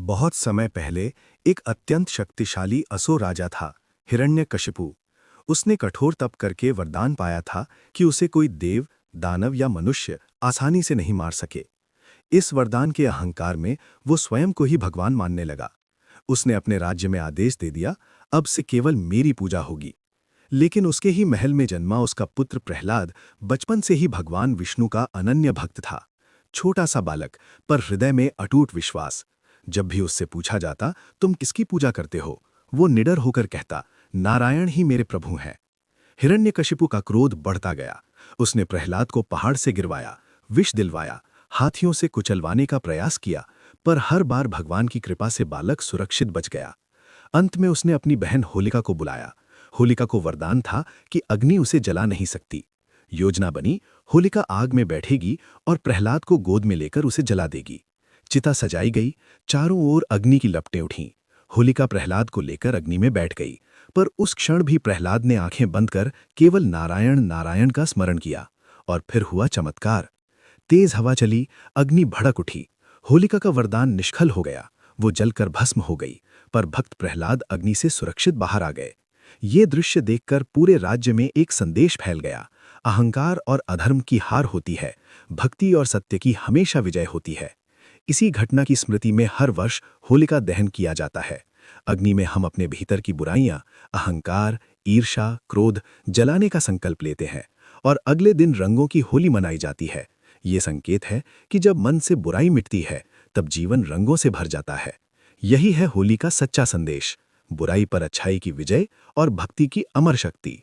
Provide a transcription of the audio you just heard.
बहुत समय पहले एक अत्यंत शक्तिशाली असुर राजा था, हिरण्यकशिपु। उसने कठोर तप करके वरदान पाया था कि उसे कोई देव, दानव या मनुष्य आसानी से नहीं मार सके। इस वरदान के अहंकार में वो स्वयं को ही भगवान मानने लगा। उसने अपने राज्य में आदेश दे दिया, अब से केवल मेरी पूजा होगी। लेकिन उसके ही महल में जन्मा उसका पुत्र प्रहलाद बचपन से ही भगवान विष्णु का अनन्य भक्त था। छोटा सा बालक, पर हृदय में अटूट विश्वास। जब भी उससे पूछा जाता, तुम किसकी पूजा करते हो, वो निडर होकर कहता, नारायण ही मेरे प्रभु हैं। हिरण्यकशिपु का क्रोध बढ़ता गया। उसने प्रहलाद को पहाड़ से गिरवाया, विष दिलवाया, हाथियों से कुचलवाने का प्रयास किया, पर हर बार भगवान की कृपा से बालक सुरक्षित बच गया। अंत में उसने अपनी बहन होलिका को बुलाया। होलिका को वरदान था कि अग्नि उसे जला नहीं सकती। योजना बनी, होलिका आग में बैठेगी और प्रहलाद को गोद में लेकर उसे जला देगी। चिता सजाई गई, चारों ओर अग्नि की लपटें उठीं। होलिका प्रहलाद को लेकर अग्नि में बैठ गई, पर उस क्षण भी प्रहलाद ने आंखें बंद कर केवल नारायण नारायण का स्मरण किया। और फिर हुआ चमत्कार। तेज हवा चली, अग्नि भड़क उठी। होलिका का वरदान निष्फल हो गया, वो जलकर भस्म हो गई, पर भक्त प्रहलाद अग्नि से सुरक्षित बाहर आ गए। ये दृश्य देखकर पूरे राज्य में एक संदेश फैल गया, अहंकार और अधर्म की हार होती है, भक्ति और सत्य की हमेशा विजय होती है। इसी घटना की स्मृति में हर वर्ष होलिका दहन किया जाता है। अग्नि में हम अपने भीतर की बुराइयां, अहंकार, ईर्ष्या, क्रोध जलाने का संकल्प लेते हैं और अगले दिन रंगों की होली मनाई जाती है। ये संकेत है कि जब मन से बुराई मिटती है, तब जीवन रंगों से भर जाता है। यही है होली का सच्चा संदेश, बुराई पर अच्छाई की विजय और भक्ति की अमर शक्ति।